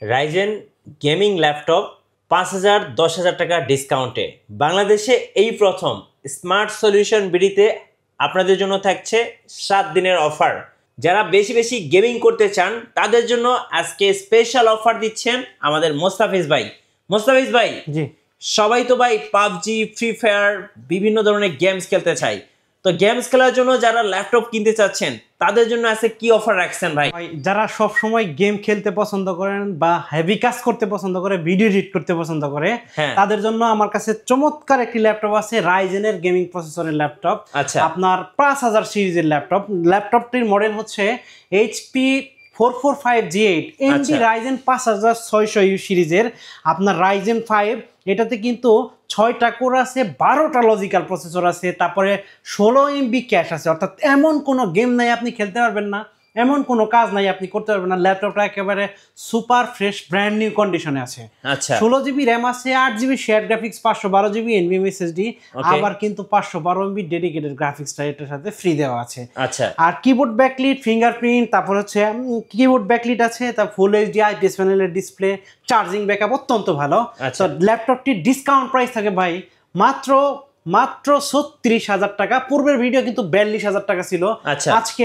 Ryzen gaming laptop 5,000 10,000 টাকা ডিসকাউন্টে বাংলাদেশে এই প্রথম স্মার্ট সলিউশন বিডিতে আপনাদের জন্য থাকছে 7 দিনের অফার। যারা বেশি বেশি গেমিং করতে চান তাদের জন্য আজকে স্পেশাল অফার দিচ্ছেন আমাদের মোস্তাফিজ ভাই। মোস্তাফিজ ভাই, জি, সবাই তো ভাই পাবজি, ফ্রি ফায়ার বিভিন্ন ধরনের গেমস খেলতে চায়, তো গেমস খেলার জন্য যারা ল্যাপটপ কিনতে চাচ্ছেন তাদের জন্য আজকে কি অফার রাখছেন ভাই? যারা সব সময় গেম খেলতে পছন্দ করেন বা হেভি কাজ করতে পছন্দ করে, ভিডিও এডিট করতে পছন্দ করে, তাদের জন্য আমার কাছে চমৎকার একটি ল্যাপটপ আছে, রাইজেনের গেমিং প্রসেসরের ল্যাপটপ। আচ্ছা, আপনার 5000 সিরিজের ল্যাপটপ। ল্যাপটপটির মডেল হচ্ছে HP 445G8 AMD Ryzen 5600U সিরিজের। আপনার রাইজেন 5 এটাতে কিন্তু 6টা কোর আছে, 12টা লজিক্যাল প্রসেসর আছে, তারপরে 16 MB ক্যাশ আছে। অর্থাৎ এমন কোনো গেম নাই আপনি খেলতে পারবেন না, এমন কোনো কাজ নাই আপনি করতে পারবেন না। ল্যাপটপটা একেবারে সুপার ফ্রেশ ব্র্যান্ড নিউ কন্ডিশনে আছে। আচ্ছা, 16GB র্যাম আছে, 8GB share graphics, 512GB NVMe SSD, আবার কিন্তু 512MB ডেডিকেটেড গ্রাফিক্সটা এটার সাথে ফ্রি দেওয়া আছে। আচ্ছা, আর কিবোর্ড ব্যাকলিট, ফিঙ্গারপ্রিন্ট, তারপর হচ্ছে কিবোর্ড ব্যাকলিট আছে, তার ফুল এইচডি IPS প্যানেলের ডিসপ্লে, চার্জিং ব্যাকআপ অত্যন্ত ভালো। তো ল্যাপটপটির ডিসকাউন্ট প্রাইস থাকে ভাই মাত্র 36,000 টাকা। পূর্বের ভিডিও কিন্তু 42,000 টাকা ছিল। আজকে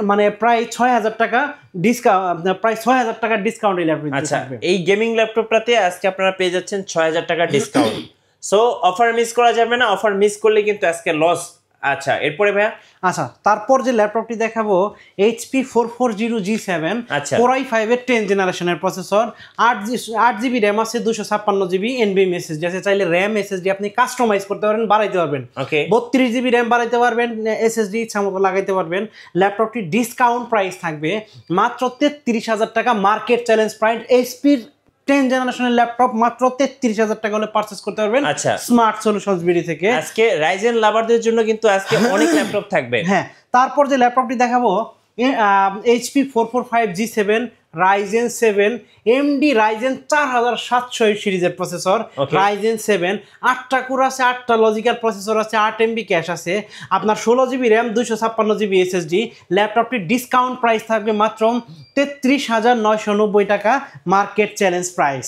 মানে প্রায় 6,000 টাকা ডিসকাউন্ট, প্রায় 6,000 টাকা ডিসকাউন্ট এই ল্যাপটপ। আচ্ছা, এই গেমিং ল্যাপটপটাতে আজকে আপনারা পেয়ে যাচ্ছেন 6,000 টাকা ডিসকাউন্ট। সো অফার মিস করা যাবে না, অফার মিস করলে কিন্তু আজকে লস। আচ্ছা, এরপরে ভাইয়া? আচ্ছা, তারপর যে ল্যাপটপটি দেখাবো HP 440G7 Core i5 এর 10 জেনারেশনের প্রসেসর, 8GB র্যাম আছে, 256GB NVMe SSD আছে। চাইলে র্যাম SSD আপনি কাস্টমাইজ করতে পারবেন, বাড়াইতে পারবেন। 32GB র্যাম বাড়াইতে পারবেন, SSD ইচ্ছা মতো লাগাইতে পারবেন। ল্যাপটপটি ডিসকাউন্ট প্রাইস থাকবে মাত্র 33,000 টাকা। মার্কেট চ্যালেঞ্জ প্রাইস HP-র 10 জেনারেশনের ল্যাপটপ মাত্র 33,000 টাকা হলে পারচেজ করতে পারবেন স্মার্ট সলিউশনস বিডি থেকে। আজকে রাইজেন লাভারদের জন্য কিন্তু আজকে অনেক ল্যাপটপ থাকবে। হ্যাঁ, তারপর যে ল্যাপটপটি দেখাবো HP 445G7 Ryzen 7 AMD Ryzen 4700 সিরিজের প্রসেসর। রাইজেন 7 8টা কোর আছে, 8টা লজিক্যাল প্রসেসর আছে, 8 MB ক্যাশ আছে, আপনার 16GB র্যাম, 256GB SSD। ল্যাপটপটির ডিসকাউন্ট প্রাইস থাকবে মাত্র 33,990 টাকা, মার্কেট চ্যালেঞ্জ প্রাইস।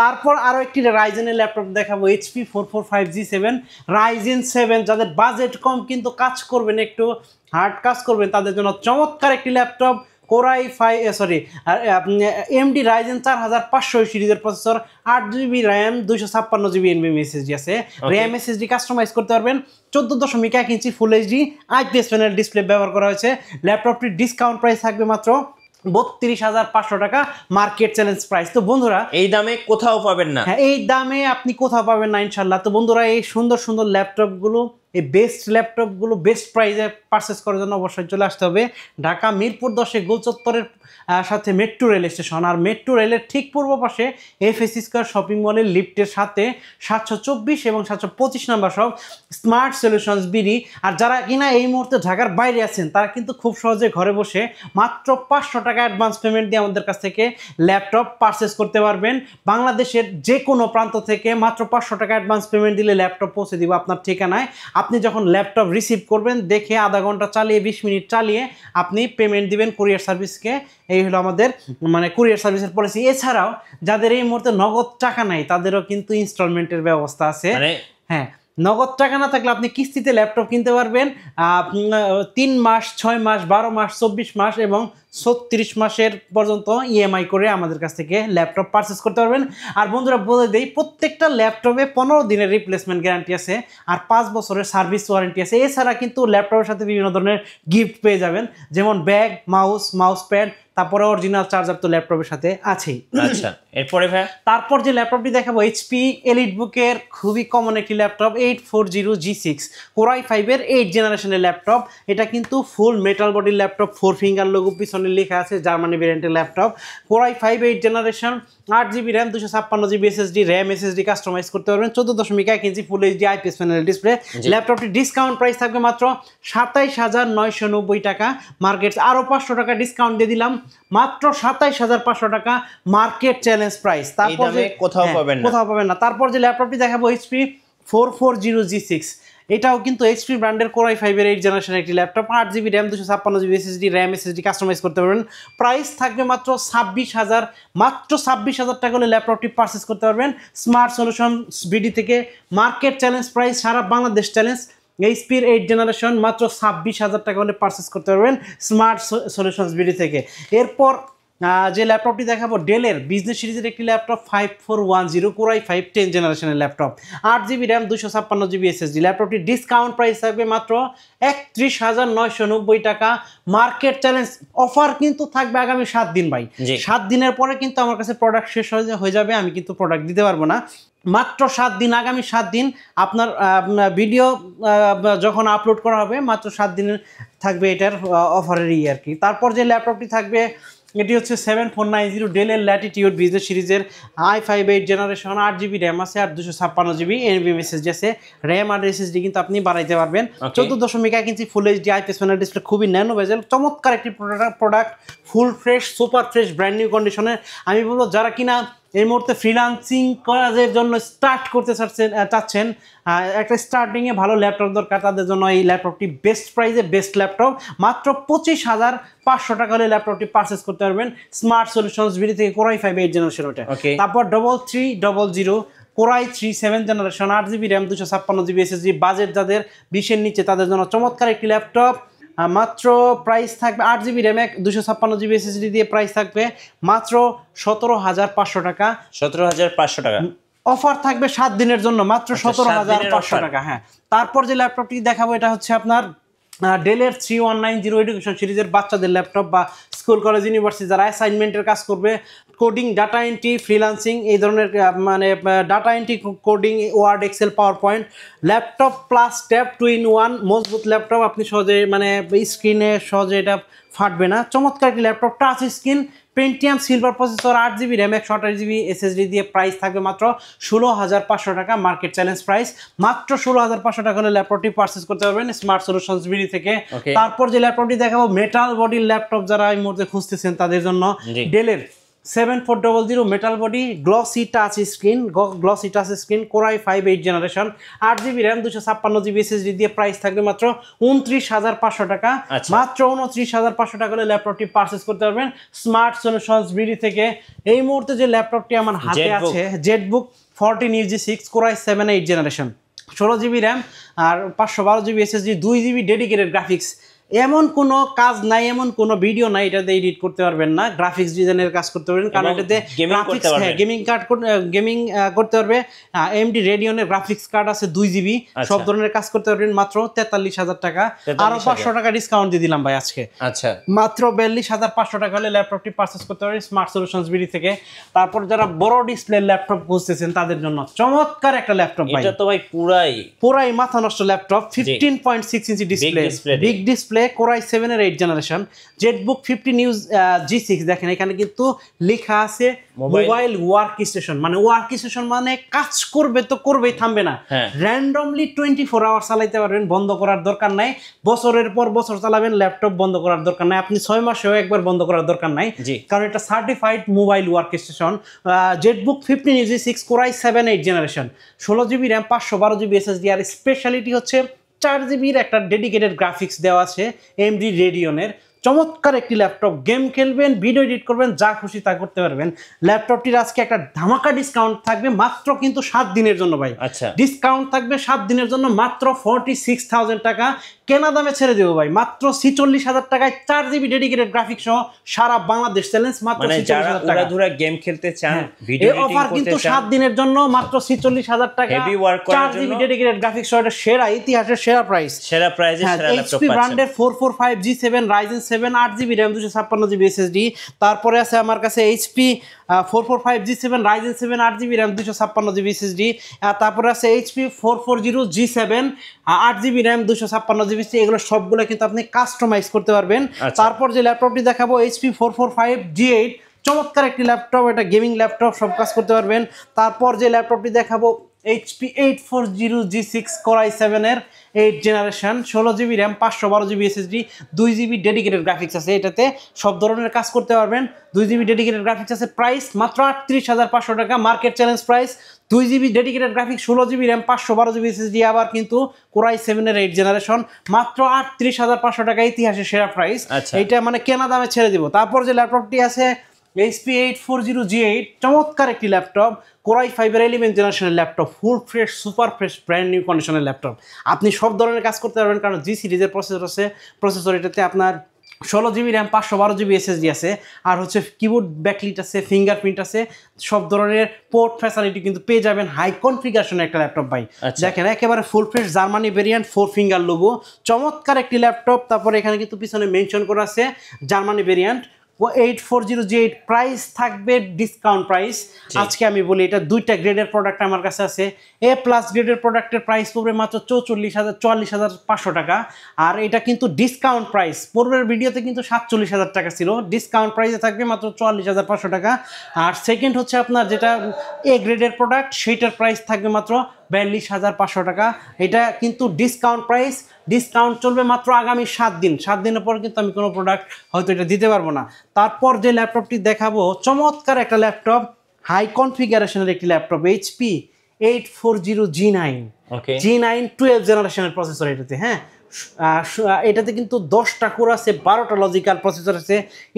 তারপর আরো একটি রাইজেনের ল্যাপটপ দেখাবো HP 445G7 রাইজেন 7। যাদের বাজেট কম কিন্তু কাজ করবেন, একটু হার্ড কাজ করবেন, তাদের জন্য চমৎকার একটি ল্যাপটপ। AMD রাইজেন 4500 সিরিজের processor, 8GB RAM, 256GB NVMe SSD আছে। র্যাম SSD কাস্টমাইজ করতে পারবেন। 14.1 inch full HD IPS panel display ব্যবহার করা হয়েছে। ল্যাপটপটির ডিসকাউন্ট প্রাইস থাকবে মাত্র 32,500 টাকা, মার্কেট চ্যালেঞ্জ প্রাইস। তো বন্ধুরা, এই দামে কোথাও পাবেন না। হ্যাঁ, এই দামে আপনি কোথাও পাবেন না ইনশাল্লাহ। তো বন্ধুরা, এই সুন্দর সুন্দর ল্যাপটপগুলো, এই বেস্ট ল্যাপটপগুলো বেস্ট প্রাইসে পারচেস করার জন্য অবশ্যই চলে আসতে হবে ঢাকা মিরপুর 10 গোল চত্বরের সাথে মেট্রো রেল স্টেশন, আর মেট্রো রেলের ঠিক পূর্ব পাশে FS স্কয়ার শপিং মলের লিফটের সাথে 724 এবং 725 নাম্বার সব স্মার্ট সলিউশনস বিডি। আর যারা কিনা এই মুহূর্তে ঢাকার বাইরে আছেন তারা কিন্তু খুব সহজে ঘরে বসে মাত্র 500 টাকা অ্যাডভান্স পেমেন্ট দিয়ে আমাদের কাছ থেকে ল্যাপটপ পারচেস করতে পারবেন। বাংলাদেশের যে কোনো প্রান্ত থেকে মাত্র 500 টাকা অ্যাডভান্স পেমেন্ট দিলে ল্যাপটপ পৌঁছে দিব আপনার ঠিকানায়। আপনি যখন ল্যাপটপ রিসিভ করবেন, দেখে আধা ঘন্টা চালিয়ে 20 মিনিট চালিয়ে আপনি পেমেন্ট দিবেন কুরিয়ার সার্ভিসকে। এই হলো আমাদের মানে কুরিয়ার সার্ভিসের পলিসি। এছাড়াও যাদের এই মুহূর্তে নগদ টাকা নাই তাদেরও কিন্তু ইনস্টলমেন্টের ব্যবস্থা আছে। হ্যাঁ, নগদ টাকা না থাকলে আপনি কিস্তিতে ল্যাপটপ কিনতে পারবেন। 3 মাস, 6 মাস, 12 মাস, 24 মাস এবং 36 মাসের পর্যন্ত EMI করে আমাদের কাছ থেকে ল্যাপটপ পারচেস করতে পারবেন। আর বন্ধুরা, বলে দেই, প্রত্যেকটা ল্যাপটপে 15 দিনের রিপ্লেসমেন্ট গ্যারান্টি আছে আর 5 বছরের সার্ভিস ওয়ারেন্টি আছে। এছাড়া কিন্তু ল্যাপটপের সাথে বিভিন্ন ধরনের গিফট পেয়ে যাবেন, যেমন ব্যাগ, মাউস প্যাড, তারপরে অরিজিনাল চার্জার তো ল্যাপটপের সাথে আছেই। আচ্ছা, এরপরে ভাই তারপর যে ল্যাপটপটি দেখাবো HP এলিটবুকের খুবই কমন একটি ল্যাপটপ 840G6 Core i5 এর 8 জেনারেশনের ল্যাপটপ। এটা কিন্তু ফুল মেটাল বডির ল্যাপটপ, 4 ফিঙ্গার লোগো পিছনে লেখা আছে, জার্মানি ভেরিয়েন্টের ল্যাপটপ। Core i5 8 generation, 8GB RAM, 256GB SSD, RAM SSD customise করতে পারবেন। 14.1 inch full HD IPS panel display. ল্যাপটপটির ডিসকাউন্ট প্রাইস থাকবে মাত্র 27,990 টাকা, মার্কেট আরো 500 টাকা ডিসকাউন্ট দিয়ে দিলাম, মাত্র 27,500 টাকা, মার্কেট চ্যালেঞ্জ প্রাইস। তারপর কোথাও পাবেন না। তারপর যে ল্যাপটপটি দেখাবো HP 440G6 এটাও কিন্তু এইচপি ব্র্যান্ডের Core i5 এর 8 জেনারেশন একটি laptop, 8GB RAM 256GB SSD, RAM SSD customise করতে পারবেন। প্রাইস থাকবে মাত্র 26,000, মাত্র 26,000 টাকা হলে ল্যাপটপটি পারচেস করতে পারবেন স্মার্ট সলিউশন বিডি থেকে। মার্কেট চ্যালেঞ্জ প্রাইস, সারা বাংলাদেশ চ্যালেঞ্জ। এইচপির 8 জেনারেশন মাত্র 26,000 টাকা হলে পারচেস করতে পারবেন স্মার্ট সলিউশনস বিডি থেকে। এরপর যে ল্যাপটপটি দেখাবো ডেলের বিজনেস সিরিজের একটি ল্যাপটপ 5410 Core i5 10 জেনারেশনের laptop, 8GB RAM 256GB SSD। ল্যাপটপটি ডিসকাউন্ট প্রাইস থাকবে মাত্র 31,990 টাকা। মার্কেট চ্যালেঞ্জ অফার কিন্তু থাকবে আগামী 7 দিন ভাই। 7 দিনের পরে কিন্তু আমার কাছে প্রোডাক্ট শেষ হয়ে যাবে, আমি কিন্তু প্রোডাক্ট দিতে পারবো না। মাত্র 7 দিন, আগামী 7 দিন আপনার ভিডিও যখন আপলোড করা হবে মাত্র 7 দিন থাকবে এটার অফারের আর কি। তারপর যে ল্যাপটপটি থাকবে এটি হচ্ছে 7490 ডেলের ল্যাটিটিউড বিজনেস সিরিজের i5 8 জেনারেশন, 8GB র্যাম আছে আর 256GB NVMe SSD আছে। র্যাম আর SSD কিন্তু আপনি বাড়াইতে পারবেন। 14.1 inch full HD IPS panel display, খুবই ন্যানো বেজেল, চমৎকার একটি product, full fresh, super fresh, brand new কন্ডিশনের। আমি বলবো যারা কিনা এই মুহূর্তে ফ্রিল্যান্সিং কাজের জন্য স্টার্ট করতে চাচ্ছেন, একটা স্টার্টিংয়ে ভালো ল্যাপটপ দরকার, তাদের জন্য এই ল্যাপটপটি বেস্ট প্রাইসে বেস্ট ল্যাপটপ। মাত্র 25,500 টাকা হলে ল্যাপটপটি পারচেস করতে পারবেন স্মার্ট সলিউশনস বিডি থেকে Core i5 8 জেনারেশন ওটা। তারপর 3300 Core i3 7 generation, 8GB RAM 256GB SSD। Budget যাদের 20-এর নিচে তাদের জন্য চমৎকার একটি ল্যাপটপ। মাত্র প্রাইস থাকবে 8GB র্যাম 256GB SSD দিয়ে প্রাইস থাকবে মাত্র 17,500 টাকা। 17,500 টাকা অফার থাকবে 7 দিনের জন্য, মাত্র 17,500 টাকা। হ্যাঁ, তারপর যে ল্যাপটপটি দেখাবো এটা হচ্ছে আপনার ডেলের 3190 এডুকেশন সিরিজের বাচ্চাদের ল্যাপটপ, বা স্কুল কলেজ ইউনিভার্সিটি যারা অ্যাসাইনমেন্টের কাজ করবে, কোডিং, ডাটা এন্ট্রি, ফ্রিল্যান্সিং, এই ধরনের মানে data entry, coding, Word, Excel, PowerPoint, laptop plus tab 2-in-1 মজবুত ল্যাপটপ। আপনি সহজে মানে স্ক্রিনে সহজে এটা ফাটবে না। চমৎকার একটি laptop, touch screen, Pentium silver processor, 8GB RAM 128GB SSD দিয়ে প্রাইস থাকবে মাত্র 16,500 টাকা। মার্কেট চ্যালেঞ্জ প্রাইস মাত্র 16,500 টাকা হলে ল্যাপটপটি পারচেস করতে পারবেন স্মার্ট সলিউশনস বিডি থেকে। তারপর যে ল্যাপটপটি দেখাবো মেটাল বডির ল্যাপটপ যারা এই মুহূর্তে খুঁজতেছেন তাদের জন্য ডেলের 7400 metal body glossy touch screen, Core i5 8 generation, 8GB RAM 256GB SSD দিয়ে প্রাইস থাকবে মাত্র 29,500 টাকা। মাত্র 29,500 টাকা হলে ল্যাপটপটি পারচেস করতে পারবেন স্মার্ট সলিউশনস বিডি থেকে। এই মুহূর্তে যে ল্যাপটপটি আমার হাতে আছে জেটবুক 14UG6 Core i7 8 জেনারেশন, 16GB র্যাম আর 512GB SSD, 2GB dedicated graphics. এমন কোনো কাজ নাই, এমন কোনো ভিডিও নাই এটাতে এডিট করতে পারবেন না, গ্রাফিক্স ডিজাইনের কাজ করতে পারবেন, কারণ এটাতে গেমিং করতে পারবে। AMD রেডিয়নের গ্রাফিক্স কার্ড আছে 2GB, সব ধরনের কাজ করতে পারবেন মাত্র 43,000 টাকা। আরো 500 টাকা ডিসকাউন্ট দিয়ে দিলাম ভাই আজকে। আচ্ছা, মাত্র 42,500 টাকা হলে ল্যাপটপটি পারচেস করতে পারবেন স্মার্ট সলিউশনস বিডি থেকে। তারপর যারা বড় ডিসপ্লে ল্যাপটপ খুঁজতেছেন তাদের জন্য চমৎকার একটা ল্যাপটপ ভাই। এটা তো ভাই পুরাই মাথা নষ্ট laptop, 15.6 inch display, big display, Core i7 এর 8 জেনারেশন, জেটবুক 15UG6। দেখেন এখানে কিন্তু লেখা আছে মোবাইল ওয়ার্ক স্টেশন, মানে ওয়ার্ক স্টেশন মানে কাজ করবে তো করবেই, থামবে না। র্যান্ডমলি 24 আওয়ার চালাইতে পারবেন, বন্ধ করার দরকার নাই। বছরের পর বছর চালাবেন, ল্যাপটপ বন্ধ করার দরকার নাই। আপনি 6 মাসেও একবার বন্ধ করার দরকার নাই, কারণ এটা certified mobile work station. Jetbook 15UG6 Core i7 8 জেনারেশন, 16GB র্যাম 512GB SSD, আর স্পেশালিটি হচ্ছে 4GBর একটা ডেডিকেটেড গ্রাফিক্স দেওয়া আছে AMD রেডিয়নের। চমৎকার একটি ল্যাপটপ, গেম খেলবেন, ভিডিও এডিট করবেন, যা খুশি তা করতে পারবেন। ল্যাপটপটির আজকে একটা ধামাকা ডিসকাউন্ট থাকবে মাত্র কিন্তু 7 দিনের জন্য ভাই। আচ্ছা, ডিসকাউন্ট থাকবে 7 দিনের জন্য মাত্র 46,000 টাকা। কেনা দামে ছেড়ে দেবো ভাই মাত্র 46,000 টাকায়, 4GB ডেডিকেটেড গ্রাফিক্স সহ সারা বাংলাদেশ চ্যালেঞ্জ মাত্র 46,000 টাকা। যারা গেম খেলতে চান, ভিডিও এডিটিং করতে চান, অফার কিন্তু 7 দিনের জন্য মাত্র 46,000 টাকা। হেভি ওয়ার্ক করার জন্য 4GB ডেডিকেটেড গ্রাফিক্স সহ এটা সেরা, ইতিহাসের সেরা প্রাইস, সেরা প্রাইসে সেরা ল্যাপটপ পাচ্ছেন। HP ব্র্যান্ডের 445G7 Ryzen 7 8GB RAM 256GB SSD। তারপরে আছে আমার কাছে HP 445G7 Ryzen 7 8GB RAM 256GB SSD। তারপরে আছে HP 440G7 8GB RAM 256GB SSD। এগুলো সবগুলো কিন্তু আপনি কাস্টমাইজ করতে পারবেন। তারপর যে ল্যাপটপটি দেখাবো HP 445G8, চমৎকার একটি ল্যাপটপ, এটা গেমিং ল্যাপটপ, সব কাজ করতে পারবেন। তারপর যে ল্যাপটপটি দেখাবো HP 840G6 Core i7 এর 8 জেনারেশন, 16GB RAM, 512GB SSD, 2GB dedicated graphics আছে। এটাতে সব ধরনের কাজ করতে পারবেন। 2GB ডেডিকেটেড গ্রাফিক্স আছে। প্রাইস মাত্র 38,500 টাকা, market challenge price. 2GB dedicated graphics, 16GB RAM, 512GB SSD, আবার কিন্তু Core i7 এর 8 জেনারেশন, মাত্র 38,500 টাকা, ইতিহাসের সেরা প্রাইস। এটা মানে কেনা দামে ছেড়ে দিব। তারপর যে ল্যাপটপটি আছে HP 840G8, চমৎকার একটি ল্যাপটপ, Core i5 এর 11 জেনারেশনের ল্যাপটপ, ফুল fresh, super fresh, brand new কন্ডিশনের ল্যাপটপ। আপনি সব ধরনের কাজ করতে পারবেন, কারণ জি সিরিজের প্রসেসর আছে। প্রসেসর এটাতে আপনার 16GB RAM, 512GB SSD আছে, আর হচ্ছে কিবোর্ড ব্যাকলিট আছে, ফিঙ্গারপ্রিন্ট আছে, সব ধরনের পোর্ট ফ্যাসিলিটি কিন্তু পেয়ে যাবেন। হাই কনফিগারেশনের একটা ল্যাপটপ ভাই। দেখেন একেবারে full fresh Germany variant, 4 finger logo, চমৎকার একটি ল্যাপটপ। তারপরে এখানে কিন্তু পিছনে মেনশন করা আছে জার্মানি ভেরিয়েন্ট। 840G8, প্রাইস থাকবে ডিসকাউন্ট প্রাইস। আজকে আমি বলি এটা দুইটা গ্রেডের প্রোডাক্ট আমার কাছে আছে। A+ গ্রেডের প্রোডাক্টের প্রাইস পড়বে মাত্র 44,500 টাকা, আর এটা কিন্তু ডিসকাউন্ট প্রাইস। পূর্বের ভিডিওতে কিন্তু 47,000 টাকা ছিল, ডিসকাউন্ট প্রাইসে থাকবে মাত্র 44,500 টাকা। আর সেকেন্ড হচ্ছে আপনার যেটা A গ্রেডের প্রোডাক্ট, সেইটার প্রাইস থাকবে মাত্র 42,500 টাকা। এটা কিন্তু ডিসকাউন্ট প্রাইস, ডিসকাউন্ট চলবে মাত্র আগামী 7 দিন। 7 দিনের পর কিন্তু আমি কোনো প্রোডাক্ট হয়তো এটা দিতে পারবো না। তারপর যে ল্যাপটপটি দেখাবো, চমৎকার একটা ল্যাপটপ, হাই কনফিগারেশনের একটি ল্যাপটপ, HP 840G9, G9 12 জেনারেশনের প্রসেসর এটাতে। হ্যাঁ, এটাতে কিন্তু 10টা কোর আছে, 12টা লজিক্যাল প্রসেসর আছে।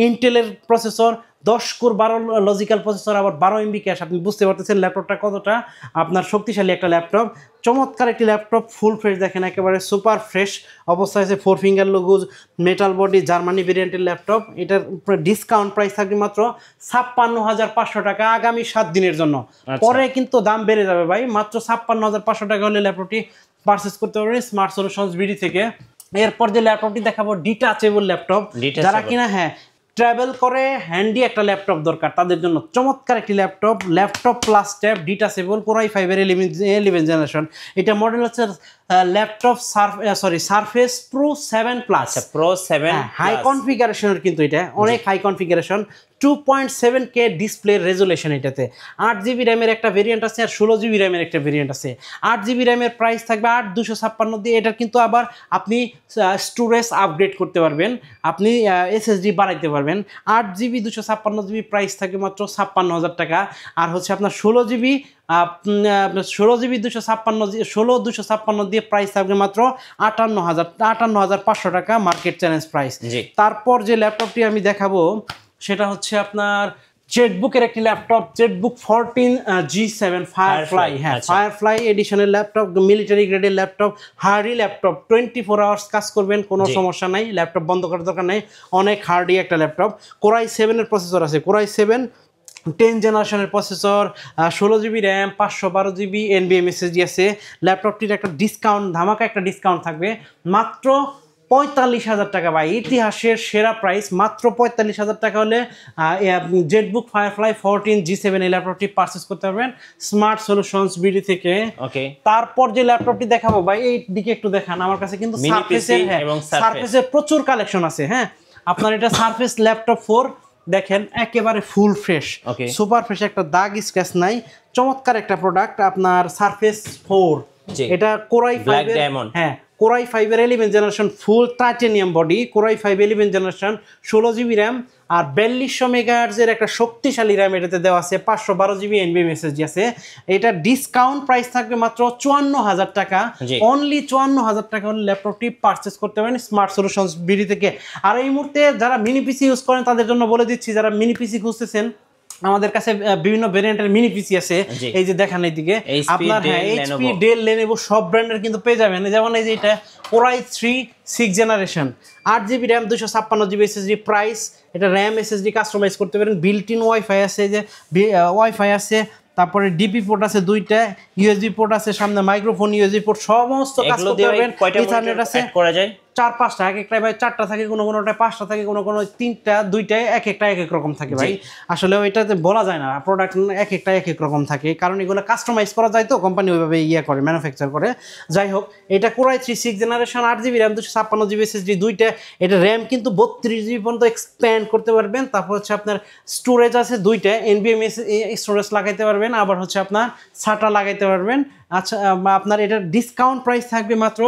ইন্টেলের প্রসেসর, 10 কোর 12 লজিক্যাল প্রসেসর, আবার 12 MB ক্যাশ। আপনি বুঝতে পারতেছেন ল্যাপটপটা কতটা আপনার শক্তিশালী একটা ল্যাপটপ। চমৎকার একটি ল্যাপটপ, ফুল ফ্রেশ, দেখেন একেবারে সুপার ফ্রেশ অবস্থায় আছে। 4 finger logo, metal body, Germany ভেরিয়েন্টের ল্যাপটপ। এটার ডিসকাউন্ট প্রাইস থাকবে মাত্র 56,500 টাকা আগামী 7 দিনের জন্য। পরে কিন্তু দাম বেড়ে যাবে ভাই। মাত্র 56,500 টাকা হলে ল্যাপটপটি পারচেস করতে পারবেন স্মার্ট সলিউশনস বিডি থেকে। এরপর যে ল্যাপটপটি দেখাবো, ডিটাচেবল ল্যাপটপ, যারা কিনা ট্রাভেল করে, হ্যান্ডি একটা ল্যাপটপ দরকার, তাদের জন্য চমৎকার একটি laptop, laptop plus tab, detachable, Core i5 এর 11 জেনারেশন। এটা মডেল হচ্ছে laptop surface pro 7+, pro 7, high কনফিগারেশনের, কিন্তু এটা অনেক high configuration. 2.7K display resolution. এটাতে 8GB র্যামের একটা ভেরিয়েন্ট আছে, আর 16GB র্যামের একটা ভেরিয়েন্ট আছে। 8GB র্যামের প্রাইস থাকবে 8,256 দিয়ে। এটা কিন্তু আবার আপনি স্টোরেজ আপগ্রেড করতে পারবেন, আপনি SSD বাড়াইতে পারবেন। 8GB 256GB প্রাইস থাকে মাত্র 56,000 টাকা। আর হচ্ছে আপনার 16GB 256 দিয়ে প্রাইস থাকবে মাত্র 58,500 টাকা, মার্কেট চ্যালেঞ্জ প্রাইস। তারপর যে ল্যাপটপটি আমি দেখাবো সেটা হচ্ছে আপনার জেটবুকের একটি ল্যাপটপ, জেটবুক 14G7 ফায়ারফ্লাই। হ্যাঁ, ফায়ারফ্লাই এডিশনের ল্যাপটপ, মিলিটারি গ্রেডের ল্যাপটপ, হার্ডি ল্যাপটপ, 24 আওয়ার্স কাজ করবেন, কোনো সমস্যা নাই, ল্যাপটপ বন্ধ করার দরকার নেই, অনেক হার্ডি একটা ল্যাপটপ। Core i7 এর প্রসেসর আছে, Core i7 10 জেনারেশনের processor, 16GB RAM, 512GB NVMe SSD আছে। ল্যাপটপটির একটা ডিসকাউন্ট, ধামাকা একটা ডিসকাউন্ট থাকবে, মাত্র 45,000 টাকা ভাই, ইতিহাসের সেরা প্রাইস। মাত্র 45,000 টাকা হলে জেটবুক ফায়ারফ্লাই 14G7 এই ল্যাপটপটি পারচেস করতে পারবেন স্মার্ট সলিউশনস বিডি থেকে। তারপর যে ল্যাপটপটি দেখাবো ভাই, এই দিকে একটু দেখান। আমার কাছে কিন্তু সারফেসের প্রচুর কালেকশন আছে। হ্যাঁ, আপনার এটা সারফেস ল্যাপটপ 4, দেখেন একেবারে ফুল ফ্রেশ, সুপার ফ্রেশ, একটা দাগ স্ক্র্যাচ নাই, চমৎকার একটা প্রোডাক্ট আপনার সারফেস 4। এটা Core i5 হ্যাঁ, Core i5 এর 11 generation, full titanium body, Core i5 11 generation, 16GB RAM, আর 4200 মেগাহার্টজের একটা শক্তিশালী র্যাম এটাতে দেওয়া আছে, 512GB NVMe SSD আছে। এটা ডিসকাউন্ট প্রাইস থাকবে মাত্র 54,000 টাকা, অনলি 54,000 টাকা হলে ল্যাপটপটি পারচেস করতে পারেন স্মার্ট সলিউশনস বিডি থেকে। আর এই মুহূর্তে যারা মিনি পিসি ইউজ করেন তাদের জন্য বলে দিচ্ছি, যারা মিনি পিসি খুঁজতেছেন, আমাদের কাছে বিভিন্ন ভেরিয়েন্টের মিনি পিসি আছে। এই যে দেখেন এইদিকে আপনার HP, ডেল, লেনোভো সব ব্র্যান্ডের কিন্তু পেয়ে যাবেন। যেমন এই যে এটা Core i3 6 generation, 8GB RAM, 256GB SSD price. এটা র্যাম SSD কাস্টমাইজ করতে পারেন, বিল্ট ইন ওয়াইফাই আছে, যে ওয়াইফাই আছে, তারপরে ডিপি পোর্ট আছে 2টা, USB পোর্ট আছে, সামনে মাইক্রোফোন, USB পোর্ট, সমস্ত কাজ করতে পারবেন। ইথারনেট আছে, 4-5টা, এক একটাই ভাই 4টা থাকে, কোনো কোনোটায় 5টা থাকে, কোনো কোনো 3টা 2টায়, এক একটা এক এক রকম থাকে ভাই। আসলে ওইটাতে বলা যায় না, প্রোডাক্ট এক একটা এক এক রকম থাকে, কারণ এগুলো কাস্টমাইজ করা যায় তো, কোম্পানি ওইভাবে করে ম্যানুফ্যাকচার করে। যাই হোক, এটা Core i3 6th generation, 8GB RAM, 256GB SSD দুইটা। এটা র্যাম কিন্তু 32GB পর্যন্ত এক্সপ্যান্ড করতে পারবেন। তারপর হচ্ছে আপনার স্টোরেজ আছে দুইটা, NVMe স্টোরেজ লাগাইতে পারবেন, আবার হচ্ছে আপনার SATA লাগাইতে পারবেন। আচ্ছা, আপনার এটার ডিসকাউন্ট প্রাইস থাকবে মাত্র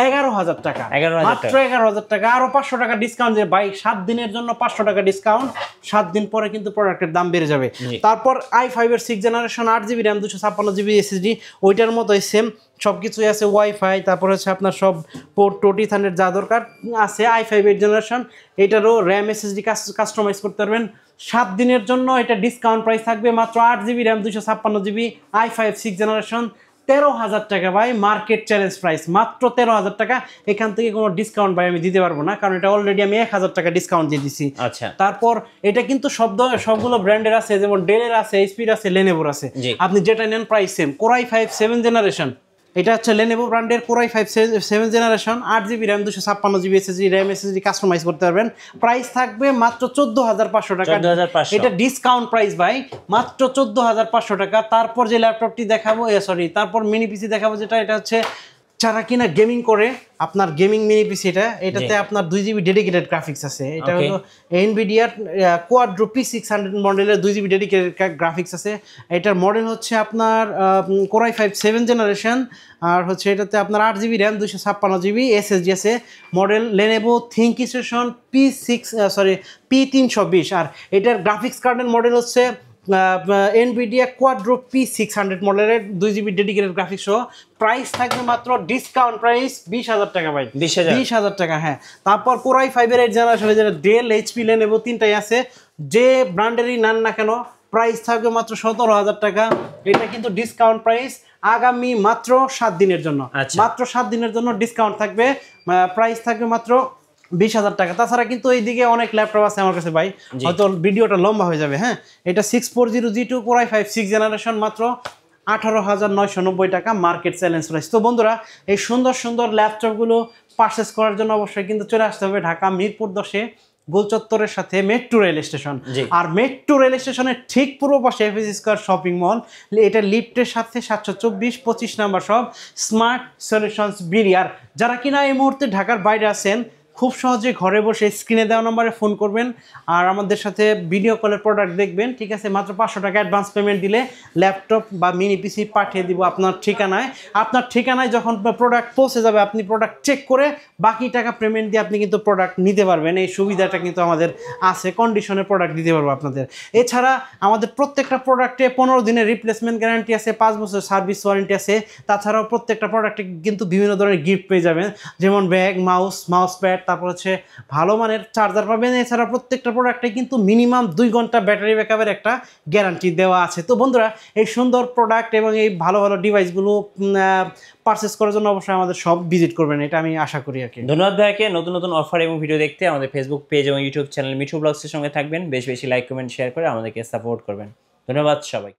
11,000 টাকা, মাত্র 11,000 টাকা। আরো 500 টাকা ডিসকাউন্ট দিয়ে ভাই, 7 দিনের জন্য 500 টাকা ডিসকাউন্ট, 7 দিন পরে কিন্তু প্রোডাক্টের দাম বেড়ে যাবে। তারপর i5 এর 6th generation, 8GB RAM, 256GB SSD, ওইটার মতোই সেম সব কিছুই আছে, ওয়াইফাই, তারপর হচ্ছে আপনার সব পোর্ট টোট ইথারনেট যা দরকার আছে। i5 8th জেনারেশন, এটারও র্যাম SSD কাস্টমাইজ করতে পারবেন। 7 দিনের জন্য এটা ডিসকাউন্ট প্রাইস থাকবে মাত্র 8GB RAM, 256GB, i5 6th generation, 13,000 টাকা ভাই, মার্কেট চ্যালেঞ্জ প্রাইস মাত্র 13,000 টাকা। এখান থেকে কোনো ডিসকাউন্ট ভাই আমি দিতে পারবো না, কারণ এটা অলরেডি আমি 1,000 টাকা ডিসকাউন্ট দিয়ে দিছি। আচ্ছা, তারপর এটা কিন্তু সবগুলো ব্র্যান্ডের আছে, যেমন ডেলের আছে, এইচপির আছে, লেনোভোর আছে, আপনি যেটা নেন price same. Core i5 7th generation, এটা হচ্ছে Lenovo ব্র্যান্ডের Core i5 7th generation, 8GB RAM, 256GB SSD, RAM SSD customise করতে পারবেন। প্রাইস থাকবে মাত্র 14,500 টাকা, এটা ডিসকাউন্ট প্রাইস ভাই, মাত্র 14,500 টাকা। তারপর যে ল্যাপটপটি দেখাবো, তারপর মিনি পিসি দেখাবো, এটা হচ্ছে যারা কিনা গেমিং করে, আপনার গেমিং মিনি পিসি, এটাতে আপনার 2GB ডেডিকেটেড গ্রাফিক্স আছে। এটা হলো NVIDIA Quadro P600 মডেলের 2GB ডেডিকেটেড গ্রাফিক্স আছে। এটার মডেল হচ্ছে আপনার Core i5 7th জেনারেশন, আর হচ্ছে এটাতে আপনার 8GB র্যাম, 256GB SSD আছে। মডেল Lenovo ThinkStation P320, আর এটার গ্রাফিক্স কার্ডের মডেল হচ্ছে NVIDIA Quadro P600 মডেলের 2GB ডেডিকেটেড গ্রাফিক্স সহ। প্রাইস থাকবে মাত্র ডিসকাউন্ট প্রাইস 20,000 টাকা ভাই, 20,000 টাকা। হ্যাঁ, তারপর Core i5 এর 8th জেনারেশন, যেটা ডেল, HP, Lenovo তিনটাই আছে, যে ব্র্যান্ডেরই নেন না কেন প্রাইস থাকবে মাত্র 17,000 টাকা। এটা কিন্তু ডিসকাউন্ট প্রাইস আগামী মাত্র 7 দিনের জন্য, মাত্র 7 দিনের জন্য ডিসকাউন্ট থাকবে। প্রাইস থাকবে মাত্র 20,000 টাকা। তাছাড়া কিন্তু এইদিকে অনেক ল্যাপটপ আছে আমার কাছে ভাই, হয়তো ভিডিওটা লম্বা হয়ে যাবে। হ্যাঁ, এটা 640G2 Core i5 6th generation, মাত্র 18,990 টাকা, মার্কেট চ্যালেঞ্জ প্রাইস। তো বন্ধুরা, এই সুন্দর সুন্দর ল্যাপটপগুলো পারচেস করার জন্য অবশ্যই কিন্তু চলে আসতে হবে ঢাকা মিরপুর 10-এ গোলচত্বরের সাথে মেট্রো রেল স্টেশন। আর মেট্রো রেল স্টেশনের ঠিক পূর্ব পাশে এফএস স্কয়ার শপিং মল, এটা লিফটের সাথে 724-25 নাম্বার সব স্মার্ট সলিউশনস বিডি। আর যারা কিনা এই মুহূর্তে ঢাকার বাইরে আছেন, খুব সহজে ঘরে বসে স্ক্রিনে দেওয়া নম্বরে ফোন করবেন আর আমাদের সাথে ভিডিও কলের প্রোডাক্ট দেখবেন, ঠিক আছে? মাত্র 500 টাকা অ্যাডভান্স পেমেন্ট দিলে ল্যাপটপ বা মিনি পিসি পাঠিয়ে দিব আপনার ঠিকানায়। আপনার ঠিকানায় যখন প্রোডাক্ট পৌঁছে যাবে, আপনি প্রোডাক্ট চেক করে বাকি টাকা পেমেন্ট দিয়ে আপনি কিন্তু প্রোডাক্ট নিতে পারবেন। এই সুবিধাটা কিন্তু আমাদের আছে, কন্ডিশনের প্রোডাক্ট দিতে পারবো আপনাদের। এছাড়া আমাদের প্রত্যেকটা প্রোডাক্টে 15 দিনের রিপ্লেসমেন্ট গ্যারান্টি আছে, 5 বছর সার্ভিস ওয়ারেন্টি আছে। তাছাড়াও প্রত্যেকটা প্রোডাক্টে কিন্তু বিভিন্ন ধরনের গিফট পেয়ে যাবেন, যেমন ব্যাগ, মাউস প্যাড, তারপর হচ্ছে ভালো মানের চার্জার পাবেন। এছাড়া প্রত্যেকটা প্রোডাক্টে কিন্তু মিনিমাম 2 ঘন্টা ব্যাটারি ব্যাকআপের একটা গ্যারান্টি দেওয়া আছে। তো বন্ধুরা, এই সুন্দর প্রোডাক্ট এবং এই ভালো ভালো ডিভাইসগুলো পারচেস করার জন্য অবশ্যই আমাদের সব ভিজিট করবেন, এটা আমি আশা করি আর কি। ধন্যবাদ ভাইকে। নতুন নতুন অফার এবং ভিডিও দেখতে আমাদের ফেসবুক পেজ এবং ইউটিউব চ্যানেল মিঠু ব্লগসের সঙ্গে থাকবেন। বেশি বেশি লাইক, কমেন্ট, শেয়ার করে আমাদেরকে সাপোর্ট করবেন। ধন্যবাদ সবাই।